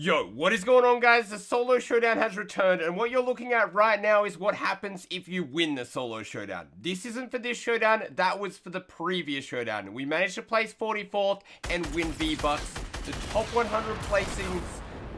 Yo, what is going on, guys? The solo showdown has returned, and what you're looking at right now is what happens if you win the solo showdown. This isn't for this showdown, that was for the previous showdown. We managed to place 44th and win V-Bucks. The top 100 placings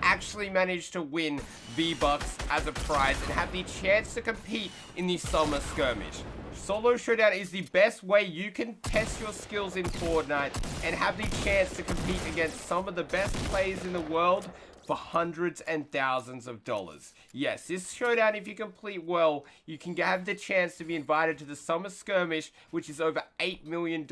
actually managed to win V-Bucks as a prize and have the chance to compete in the summer skirmish. Solo Showdown is the best way you can test your skills in Fortnite and have the chance to compete against some of the best players in the world for hundreds and thousands of dollars. Yes, this showdown, if you complete well, you can have the chance to be invited to the summer skirmish, which is over $8 million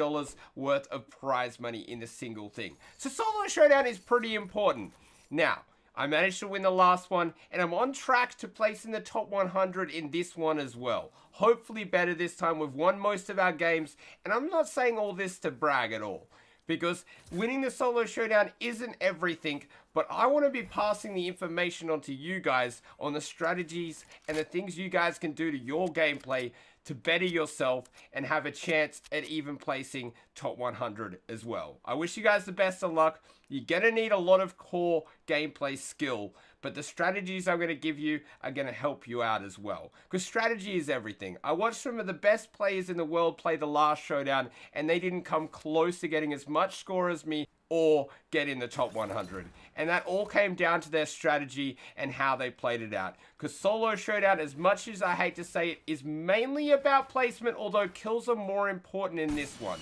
worth of prize money in a single thing. So Solo Showdown is pretty important. Now, I managed to win the last one, and I'm on track to place in the top 100 in this one as well. Hopefully better this time. We've won most of our games, and I'm not saying all this to brag at all, because winning the solo showdown isn't everything, but I want to be passing the information on to you guys on the strategies and the things you guys can do to your gameplay to better yourself and have a chance at even placing top 100 as well. I wish you guys the best of luck. You're going to need a lot of core gameplay skill, but the strategies I'm going to give you are going to help you out as well. Because strategy is everything. I watched some of the best players in the world play the last showdown, and they didn't come close to getting as much score as me or get in the top 100. And that all came down to their strategy and how they played it out. Because solo showdown, as much as I hate to say it, is mainly about placement, although kills are more important in this one.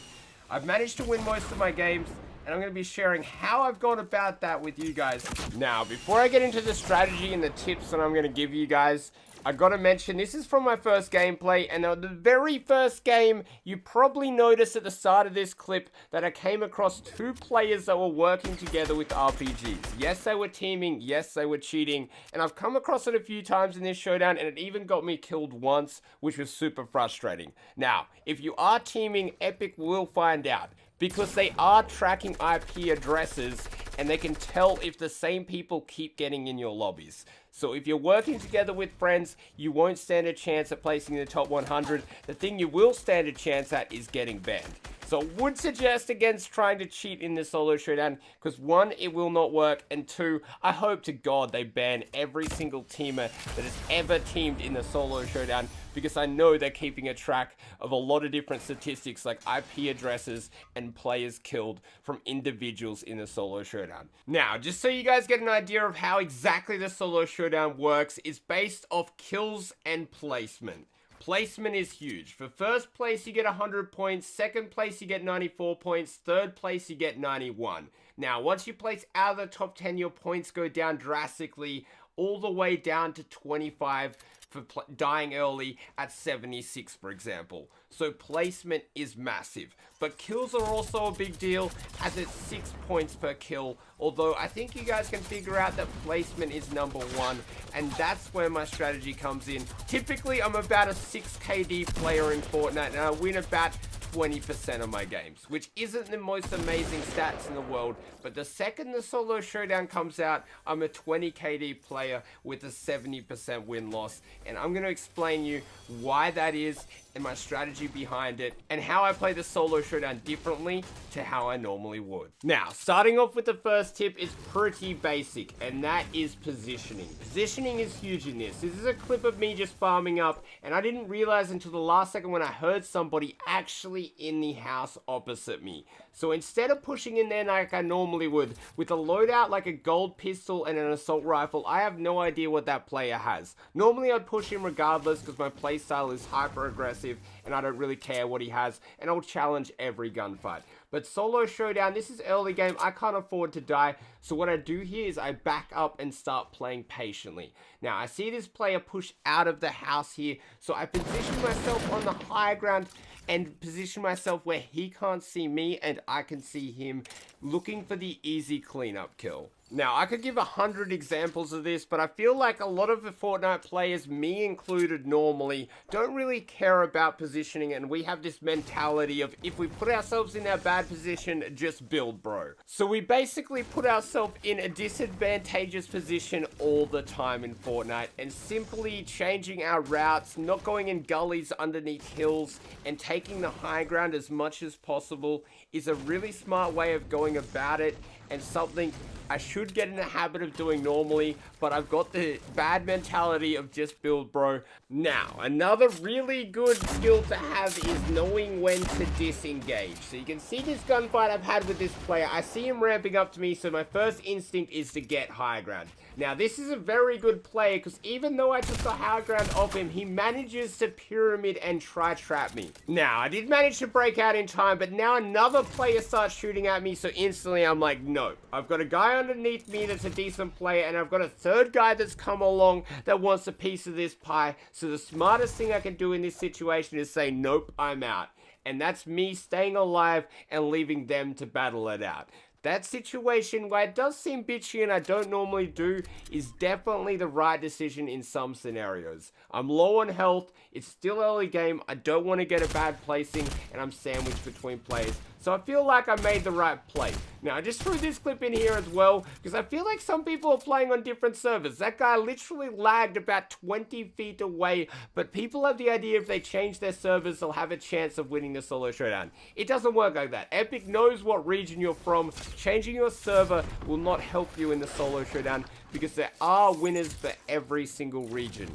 I've managed to win most of my games, and I'm going to be sharing how I've gone about that with you guys. Now, before I get into the strategy and the tips that I'm going to give you guys, I got to mention, this is from my first gameplay, and the very first game, you probably noticed at the start of this clip that I came across two players that were working together with RPGs. Yes, they were teaming, yes, they were cheating, and I've come across it a few times in this showdown, and it even got me killed once, which was super frustrating. Now, if you are teaming, Epic will find out, because they are tracking IP addresses, and they can tell if the same people keep getting in your lobbies. So if you're working together with friends, you won't stand a chance at placing in the top 100. The thing you will stand a chance at is getting banned. So I would suggest against trying to cheat in this solo showdown, because one, it will not work, and two, I hope to God they ban every single teamer that has ever teamed in the solo showdown, because I know they're keeping a track of a lot of different statistics like IP addresses and players killed from individuals in the solo showdown. Now, just so you guys get an idea of how exactly the solo showdown works, it's based off kills and placement. Placement is huge. For first place, you get 100 points. Second place, you get 94 points. Third place, you get 91. Now, once you place out of the top 10, your points go down drastically, all the way down to 25 for dying early at 76, for example. So placement is massive. But kills are also a big deal, as it's 6 points per kill. Although I think you guys can figure out that placement is number one, and that's where my strategy comes in. Typically, I'm about a 6 KD player in Fortnite, and I win about 20% of my games, which isn't the most amazing stats in the world, but the second the solo showdown comes out, I'm a 20 KD player with a 70% win-loss, and I'm going to explain you why that is and my strategy behind it, and how I play the solo showdown differently to how I normally would. Now, starting off with the first tip is pretty basic, and that is positioning. Positioning is huge in this. This is a clip of me just farming up, and I didn't realize until the last second when I heard somebody actually in the house opposite me. So instead of pushing in there like I normally would, with a loadout like a gold pistol and an assault rifle, I have no idea what that player has. Normally I'd push him regardless because my playstyle is hyper aggressive and I don't really care what he has, and I'll challenge every gunfight. But solo showdown, this is early game, I can't afford to die, so what I do here is I back up and start playing patiently. Now, I see this player push out of the house here, so I position myself on the high ground and position myself where he can't see me and I can see him, looking for the easy cleanup kill. Now, I could give 100 examples of this, but I feel like a lot of the Fortnite players, me included normally, don't really care about positioning, and we have this mentality of if we put ourselves in our bad position, just build, bro. So we basically put ourselves in a disadvantageous position all the time in Fortnite, and simply changing our routes, not going in gullies underneath hills, and taking the high ground as much as possible is a really smart way of going about it, and something I should get in the habit of doing normally, but I've got the bad mentality of just build, bro. Now, another really good skill to have is knowing when to disengage. So you can see this gunfight I've had with this player. I see him ramping up to me, so my first instinct is to get high ground. Now, this is a very good player, because even though I took the high ground off him, he manages to pyramid and try trap me. Now, I did manage to break out in time, but now another player starts shooting at me, so instantly I'm like, nope. I've got a guy underneath me that's a decent player, and I've got a third guy that's come along that wants a piece of this pie. So the smartest thing I can do in this situation is say, nope, I'm out. And that's me staying alive and leaving them to battle it out. That situation, where it does seem bitchy and I don't normally do, is definitely the right decision in some scenarios. I'm low on health, it's still early game, I don't want to get a bad placing, and I'm sandwiched between players. So I feel like I made the right play. Now, I just threw this clip in here as well, because I feel like some people are playing on different servers. That guy literally lagged about 20 feet away, but people have the idea if they change their servers, they'll have a chance of winning the solo showdown. It doesn't work like that. Epic knows what region you're from. Changing your server will not help you in the solo showdown, because there are winners for every single region.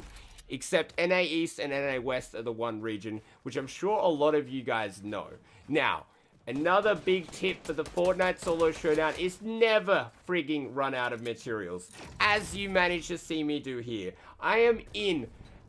Except NA East and NA West are the one region, which I'm sure a lot of you guys know. Now, another big tip for the Fortnite solo showdown is never frigging run out of materials, as you managed to see me do here. I am in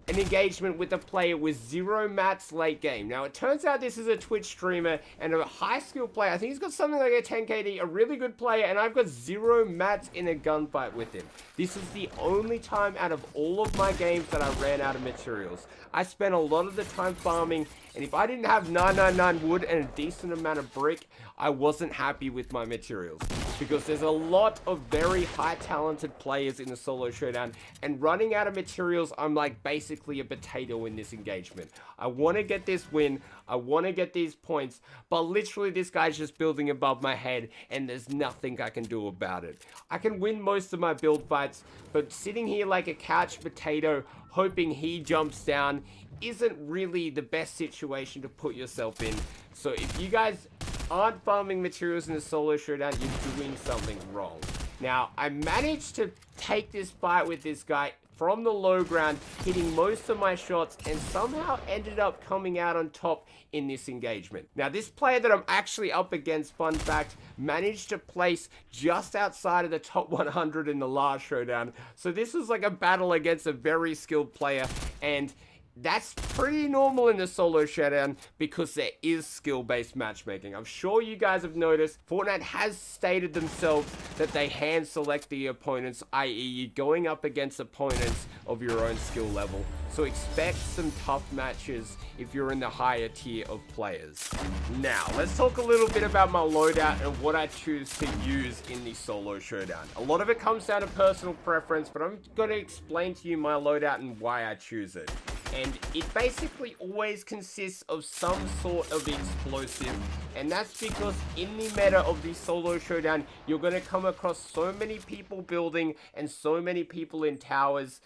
an engagement with a player with 0 mats late game. Now, it turns out this is a Twitch streamer and a high skill player. I think he's got something like a 10 KD, a really good player, and I've got 0 mats in a gunfight with him. This is the only time out of all of my games that I ran out of materials. I spent a lot of the time farming, and if I didn't have 999 wood and a decent amount of brick, I wasn't happy with my materials. Because there's a lot of very high talented players in the solo showdown, and running out of materials, I'm like basically a potato in this engagement. I want to get this win, I want to get these points, but literally this guy's just building above my head, and there's nothing I can do about it. I can win most of my build fights, but sitting here like a couch potato, hoping he jumps down, isn't really the best situation to put yourself in. So if you guys aren't farming materials in the solo showdown, you're doing something wrong. Now, I managed to take this fight with this guy from the low ground, hitting most of my shots, and somehow ended up coming out on top in this engagement. Now, this player that I'm actually up against, fun fact, managed to place just outside of the top 100 in the last showdown. So this was like a battle against a very skilled player, and that's pretty normal in the solo showdown because there is skill-based matchmaking. I'm sure you guys have noticed Fortnite has stated themselves that they hand select the opponents, i.e. you're going up against opponents of your own skill level. So expect some tough matches if you're in the higher tier of players. Now, let's talk a little bit about my loadout and what I choose to use in the solo showdown. A lot of it comes down to personal preference, but I'm going to explain to you my loadout and why I choose it. And it basically always consists of some sort of explosive, and that's because in the meta of the solo showdown, you're going to come across so many people building and so many people in towers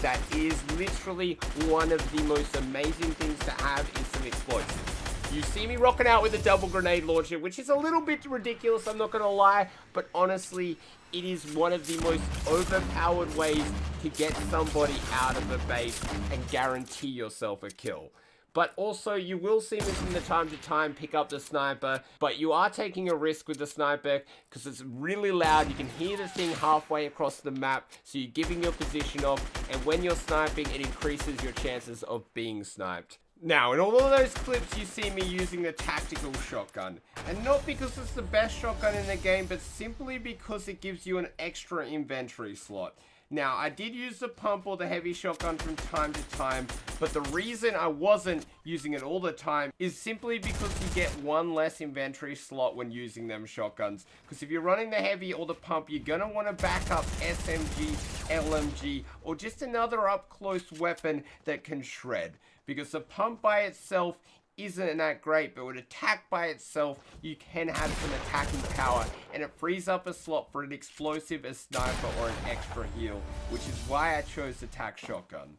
that is literally one of the most amazing things to have is some explosives. You see me rocking out with a double grenade launcher, which is a little bit ridiculous, I'm not going to lie, but honestly, it is one of the most overpowered ways to get somebody out of a base and guarantee yourself a kill. But also, you will see me from the time to time pick up the sniper, but you are taking a risk with the sniper because it's really loud. You can hear the thing halfway across the map, so you're giving your position off, and when you're sniping, it increases your chances of being sniped. Now, in all of those clips, you see me using the tactical shotgun. And not because it's the best shotgun in the game, but simply because it gives you an extra inventory slot. Now, I did use the pump or the heavy shotgun from time to time, but the reason I wasn't using it all the time is simply because you get one less inventory slot when using them shotguns. Because if you're running the heavy or the pump, you're going to want to back up SMG, LMG, or just another up-close weapon that can shred. Because the pump by itself isn't that great, but with attack by itself, you can have some attacking power, and it frees up a slot for an explosive, a sniper, or an extra heal, which is why I chose the tac shotgun.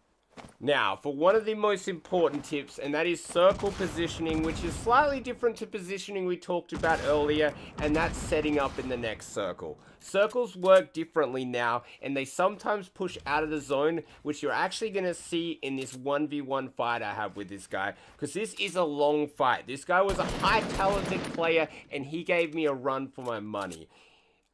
Now, for one of the most important tips, and that is circle positioning, which is slightly different to positioning we talked about earlier, and that's setting up in the next circle. Circles work differently now, and they sometimes push out of the zone, which you're actually going to see in this 1v1 fight I have with this guy, because this is a long fight. This guy was a high talented player, and he gave me a run for my money.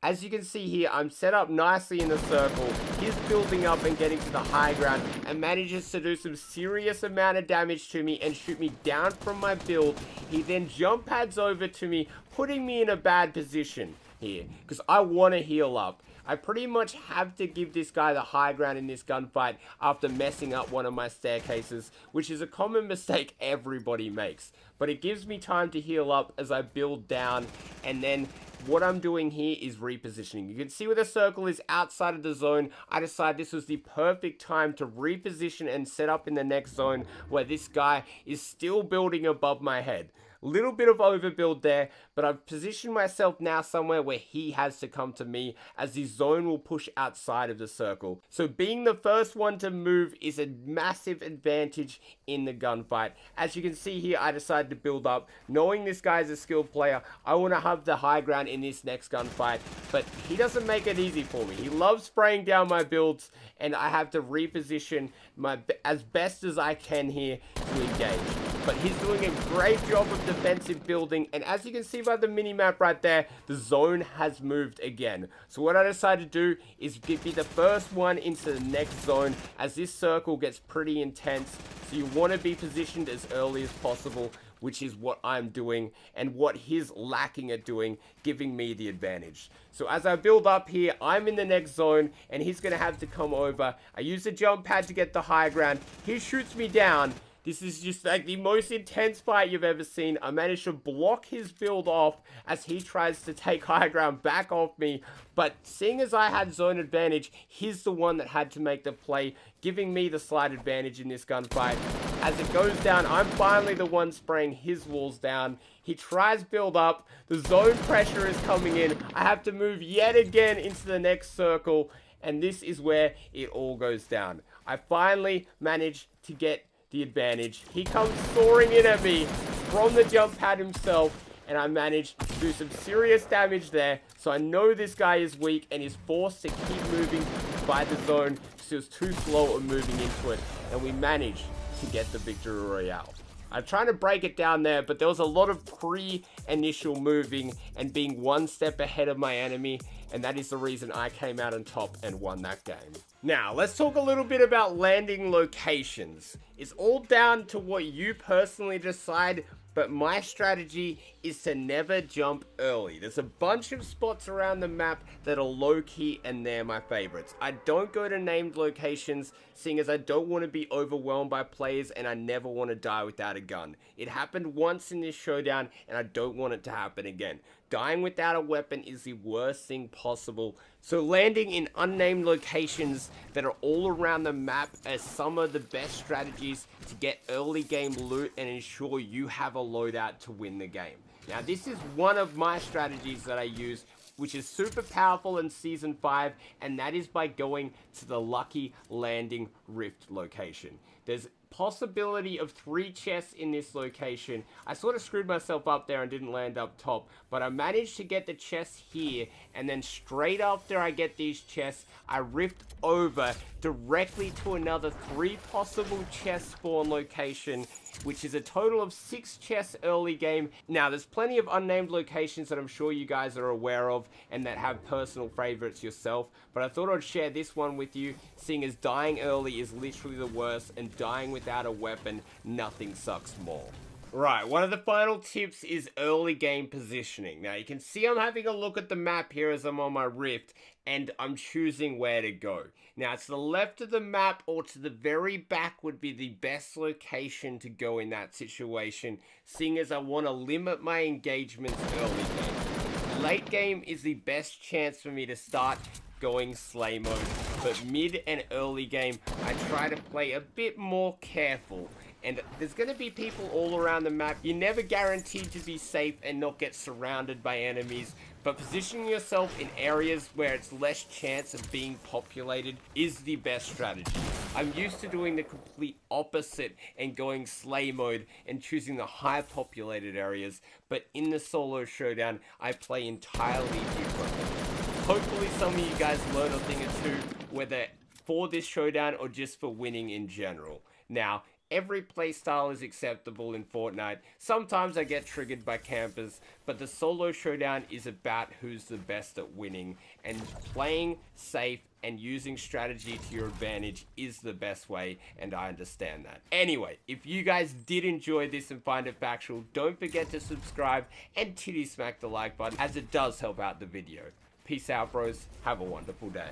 As you can see here, I'm set up nicely in the circle. He's building up and getting to the high ground and manages to do some serious amount of damage to me and shoot me down from my build. He then jump pads over to me, putting me in a bad position here because I want to heal up. I pretty much have to give this guy the high ground in this gunfight after messing up one of my staircases, which is a common mistake everybody makes. But it gives me time to heal up as I build down, and then what I'm doing here is repositioning. You can see where the circle is outside of the zone. I decided this was the perfect time to reposition and set up in the next zone where this guy is still building above my head. Little bit of overbuild there, but I've positioned myself now somewhere where he has to come to me, as the zone will push outside of the circle. So being the first one to move is a massive advantage in the gunfight. As you can see here, I decided to build up. Knowing this guy is a skilled player, I want to have the high ground in this next gunfight, but he doesn't make it easy for me. He loves spraying down my builds, and I have to reposition as best as I can here to engage. But he's doing a great job of defensive building, and as you can see by the mini-map right there, the zone has moved again. So what I decided to do is be the first one into the next zone, as this circle gets pretty intense. So you want to be positioned as early as possible, which is what I'm doing and what he's lacking at doing, giving me the advantage. So as I build up here, I'm in the next zone and he's going to have to come over. I use the jump pad to get the high ground. He shoots me down. This is just like the most intense fight you've ever seen. I managed to block his build off as he tries to take high ground back off me. But seeing as I had zone advantage, he's the one that had to make the play, giving me the slight advantage in this gunfight. As it goes down, I'm finally the one spraying his walls down. He tries build up. The zone pressure is coming in. I have to move yet again into the next circle. And this is where it all goes down. I finally managed to get the advantage. He comes soaring in at me from the jump pad himself, and I managed to do some serious damage there. So I know this guy is weak and is forced to keep moving by the zone because he was too slow at moving into it, and we managed to get the victory royale. I'm trying to break it down there, but there was a lot of pre-initial moving and being one step ahead of my enemy, and that is the reason I came out on top and won that game. Now, let's talk a little bit about landing locations. It's all down to what you personally decide, but my strategy is to never jump early. There's a bunch of spots around the map that are low-key, and they're my favorites. I don't go to named locations, seeing as I don't want to be overwhelmed by players, and I never want to die without a gun. It happened once in this showdown, and I don't want it to happen again. Dying without a weapon is the worst thing possible. So landing in unnamed locations that are all around the map are some of the best strategies to get early game loot and ensure you have a loadout to win the game. Now, this is one of my strategies that I use, which is super powerful in Season 5, and that is by going to the Lucky Landing Rift location. There's possibility of 3 chests in this location. I sort of screwed myself up there and didn't land up top, but I managed to get the chests here, and then straight after I get these chests, I rift over directly to another 3 possible chest spawn location, which is a total of 6 chests early game. Now, there's plenty of unnamed locations that I'm sure you guys are aware of and that have personal favorites yourself, but I thought I'd share this one with you, seeing as dying early is literally the worst, and dying without a weapon, nothing sucks more. Right, one of the final tips is early game positioning. Now, you can see I'm having a look at the map here as I'm on my rift, and I'm choosing where to go. Now, to the left of the map or to the very back would be the best location to go in that situation, seeing as I want to limit my engagements early game. Late game is the best chance for me to start going slay mode, but mid and early game, I try to play a bit more careful and there's going to be people all around the map. You're never guaranteed to be safe and not get surrounded by enemies, but positioning yourself in areas where it's less chance of being populated is the best strategy. I'm used to doing the complete opposite and going slay mode and choosing the high populated areas, but in the solo showdown, I play entirely differently. Hopefully some of you guys learn a thing or two, whether for this showdown or just for winning in general. Now, every playstyle is acceptable in Fortnite. Sometimes I get triggered by campers, but the solo showdown is about who's the best at winning, and playing safe and using strategy to your advantage is the best way, and I understand that. Anyway, if you guys did enjoy this and find it factual, don't forget to subscribe and titty smack the like button, as it does help out the video. Peace out, bros. Have a wonderful day.